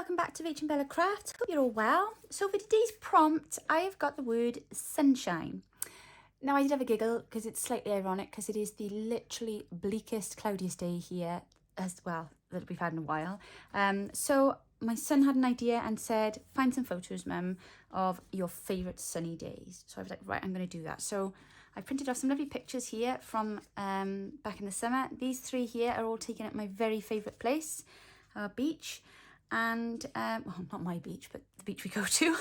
welcome back to Rach and Bella Craft. Hope you're all well. So for today's prompt, I have got the word sunshine. Now I did have a giggle because it's slightly ironic because it is the literally bleakest, cloudiest day here as well that we've had in a while. So my son had an idea and said, find some photos, Mum, of your favourite sunny days. So I was like, right, I'm going to do that. So I printed off some lovely pictures here from back in the summer. These three here are all taken at my very favourite place, our beach. And, well, not my beach, but the beach we go to.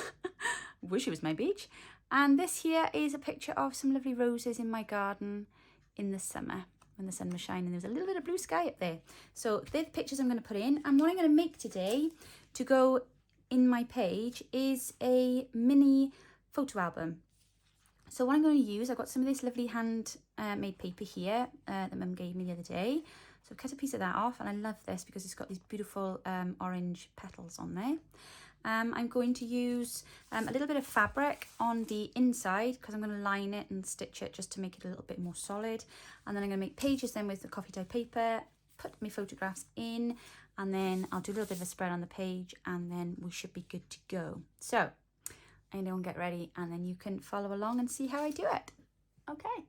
Wish it was my beach. And this here is a picture of some lovely roses in my garden in the summer when the sun was shining. There's a little bit of blue sky up there. So they're the pictures I'm going to put in. And what I'm going to make today to go in my page is a mini photo album. So what I'm going to use, I've got some of this lovely hand-made paper here that Mum gave me the other day. So I've cut a piece of that off, and I love this because it's got these beautiful orange petals on there. I'm going to use a little bit of fabric on the inside because I'm going to line it and stitch it just to make it a little bit more solid. And then I'm going to make pages then with the coffee dye paper, put my photographs in, and then I'll do a little bit of a spread on the page, and then we should be good to go. So anyone get ready, and then you can follow along and see how I do it. Okay.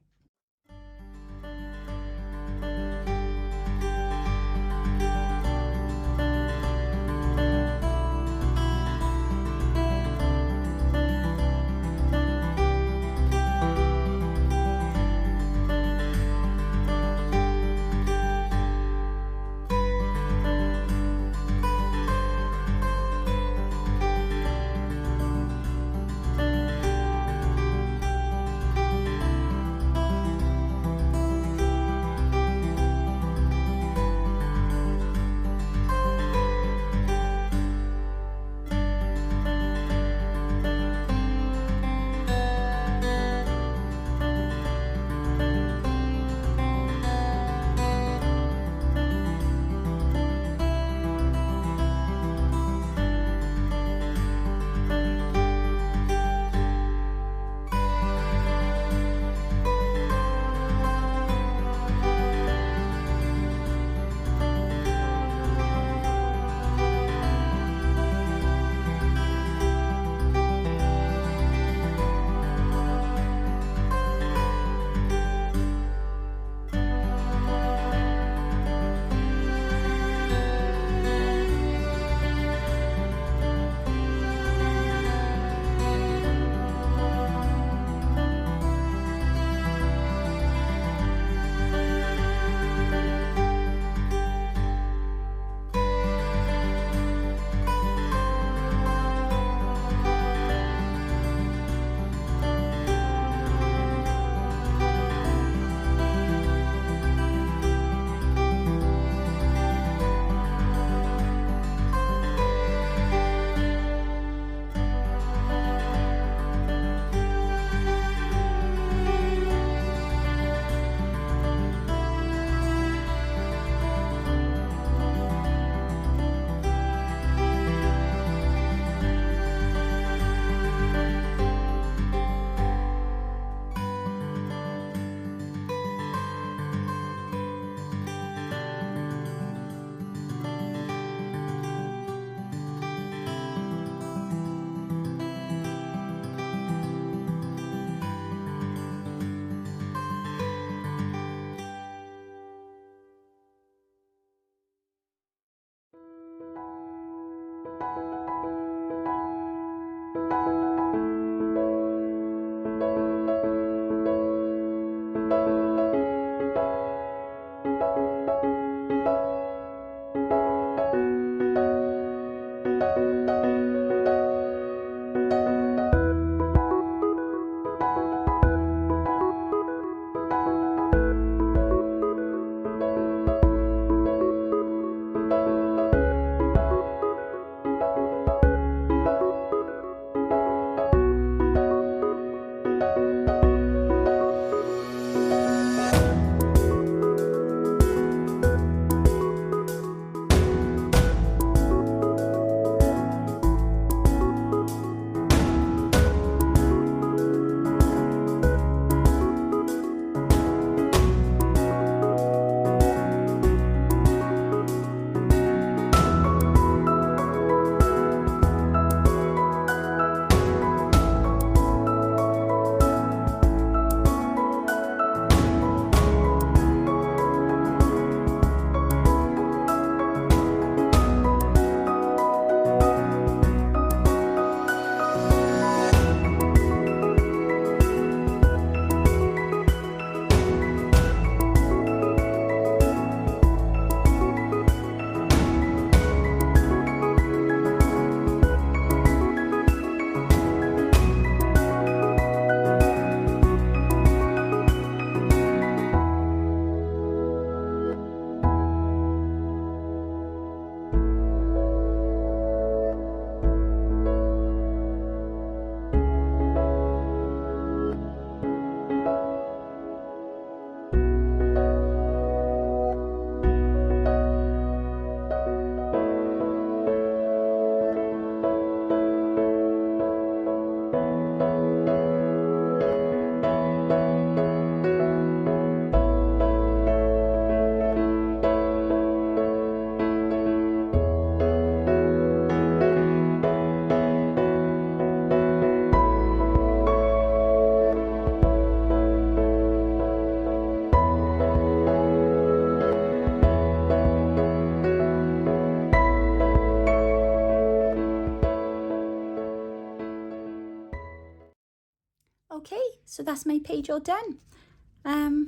Okay, so that's my page all done.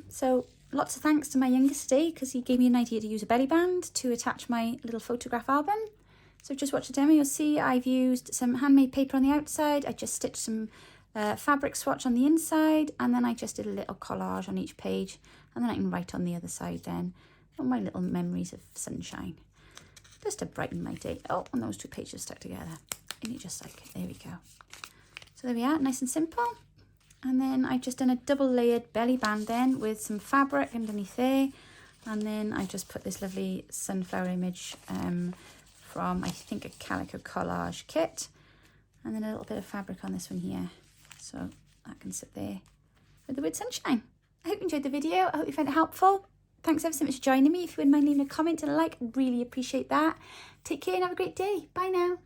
So lots of thanks to my youngest today because he gave me an idea to use a belly band to attach my little photograph album. So just watch the demo, you'll see I've used some handmade paper on the outside. I just stitched some fabric swatch on the inside, and then I just did a little collage on each page, and then I can write on the other side then all my little memories of sunshine, just to brighten my day. Oh, and those two pages stuck together. And you just like it. There we go. So there we are, nice and simple. And then I've just done a double layered belly band then with some fabric underneath there. And then I just put this lovely sunflower image from, I think, a Calico Collage kit. And then a little bit of fabric on this one here. So that can sit there with the word sunshine. I hope you enjoyed the video. I hope you found it helpful. Thanks ever so much for joining me. If you wouldn't mind leaving a comment and a like, I'd really appreciate that. Take care and have a great day. Bye now.